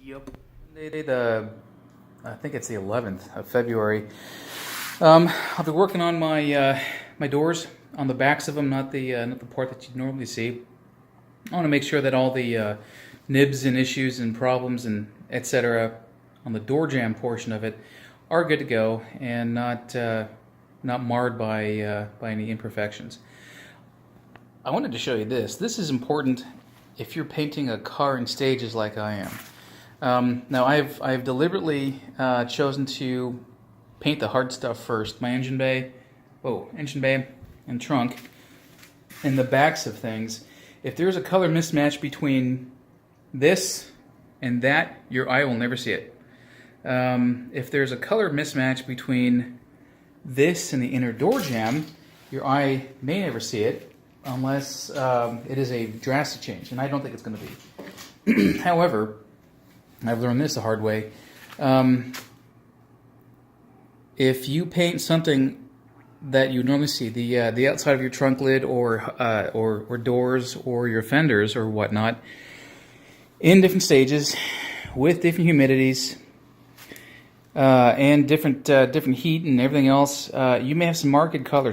Yep. I think it's the 11th of February. I'll be working on my my doors, on the backs of them, not the part that you'd normally see. I want to make sure that all the nibs and issues and problems and etc. on the door jamb portion of it are good to go and not marred by any imperfections. I wanted to show you this. This is important if you're painting a car in stages like I am. Now I've deliberately chosen to paint the hard stuff first. My engine bay and trunk, and the backs of things. If there's a color mismatch between this and that, your eye will never see it. If there's a color mismatch between this and the inner door jamb, your eye may never see it unless it is a drastic change, and I don't think it's going to be. However, I've learned this the hard way. If you paint something that you normally see, the outside of your trunk lid or doors or your fenders or whatnot, in different stages, with different humidities and different heat and everything else, you may have some marked color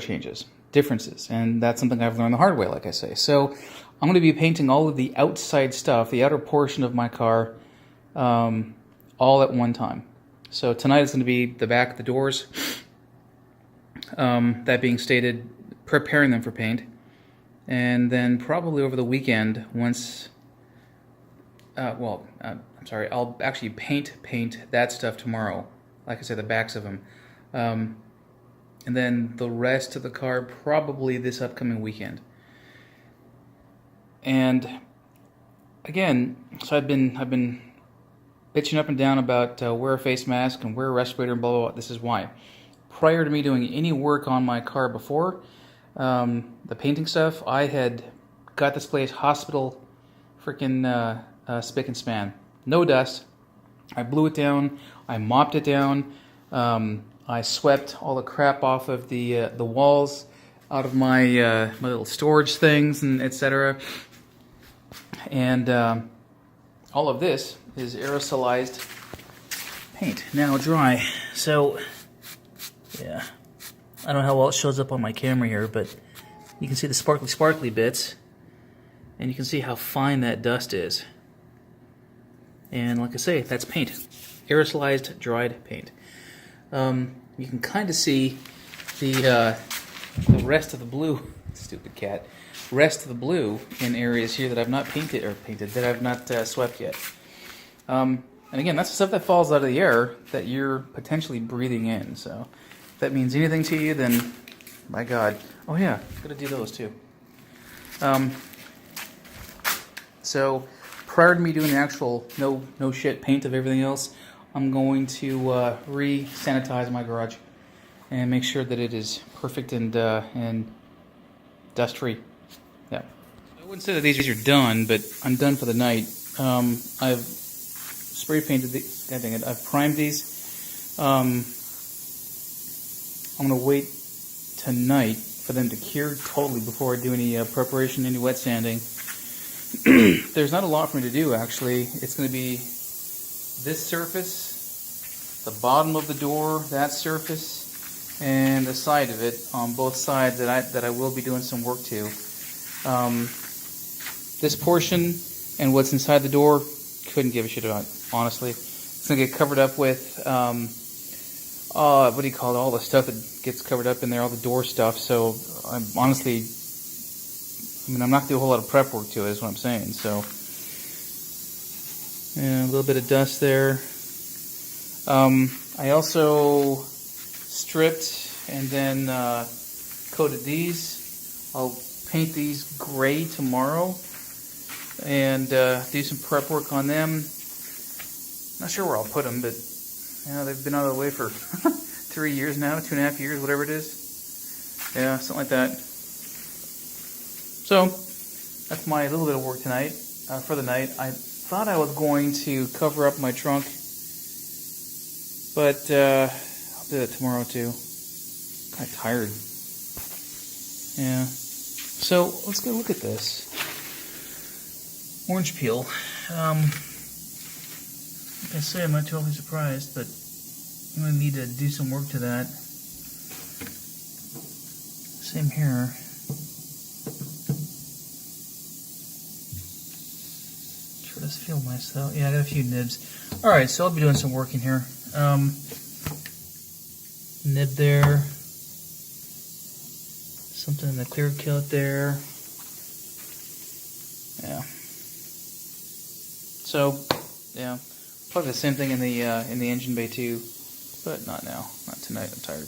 differences, and that's something I've learned the hard way, like I say. So I'm going to be painting all of the outside stuff, the outer portion of my car, all at one time. So tonight is going to be the back of the doors. That being stated, preparing them for paint, and then probably over the weekend, once, I'm sorry, I'll actually paint that stuff tomorrow. Like I said, the backs of them, and then the rest of the car probably this upcoming weekend. And again, so I've been bitching up and down about wear a face mask and wear a respirator and blah blah blah. This is why. Prior to me doing any work on my car before, the painting stuff, I had got this place hospital freaking spick and span. No dust. I blew it down. I mopped it down. I swept all the crap off of the walls, out of my my little storage things and etc. And all of this is aerosolized paint, now dry. So yeah, I don't know how well it shows up on my camera here, but you can see the sparkly bits, and you can see how fine that dust is. And like I say, that's paint, aerosolized dried paint. You can kind of see the rest of the blue, stupid cat, rest of the blue in areas here that I've not painted, that I've not swept yet. And again, that's the stuff that falls out of the air that you're potentially breathing in. So if that means anything to you, then my God. Oh yeah, gotta do those too. So prior to me doing the actual no shit paint of everything else, I'm going to re-sanitize my garage and make sure that it is perfect and dust free. Yeah. I wouldn't say that these are done, but I'm done for the night. I've spray painted I've primed these. I'm gonna wait tonight for them to cure totally before I do any preparation, any wet sanding. There's not a lot for me to do, actually. It's going to be this surface, the bottom of the door, that surface, and the side of it on both sides that I will be doing some work to. This portion and what's inside the door, couldn't give a shit about, honestly. It's going to get covered up with, what do you call it, all the stuff that gets covered up in there, all the door stuff. So I'm honestly, I'm not going to do a whole lot of prep work to it, is what I'm saying. So, yeah, a little bit of dust there. I also stripped and then coated these. I'll paint these gray tomorrow and do some prep work on them. Not sure where I'll put them, but they've been out of the way for 3 years now, 2.5 years, whatever it is. Yeah, something like that. So that's my little bit of work tonight, for the night. I thought I was going to cover up my trunk, but I'll do that tomorrow too. Kind of tired. Yeah. So let's go look at this. Orange peel. I say I'm not totally surprised, but I'm going to need to do some work to that. Same here. Sure does feel nice though. Yeah, I got a few nibs. Alright, so I'll be doing some work in here. Nib there. Something in the clear coat there. Yeah. So, yeah, probably the same thing in the engine bay too, but not now, not tonight. I'm tired.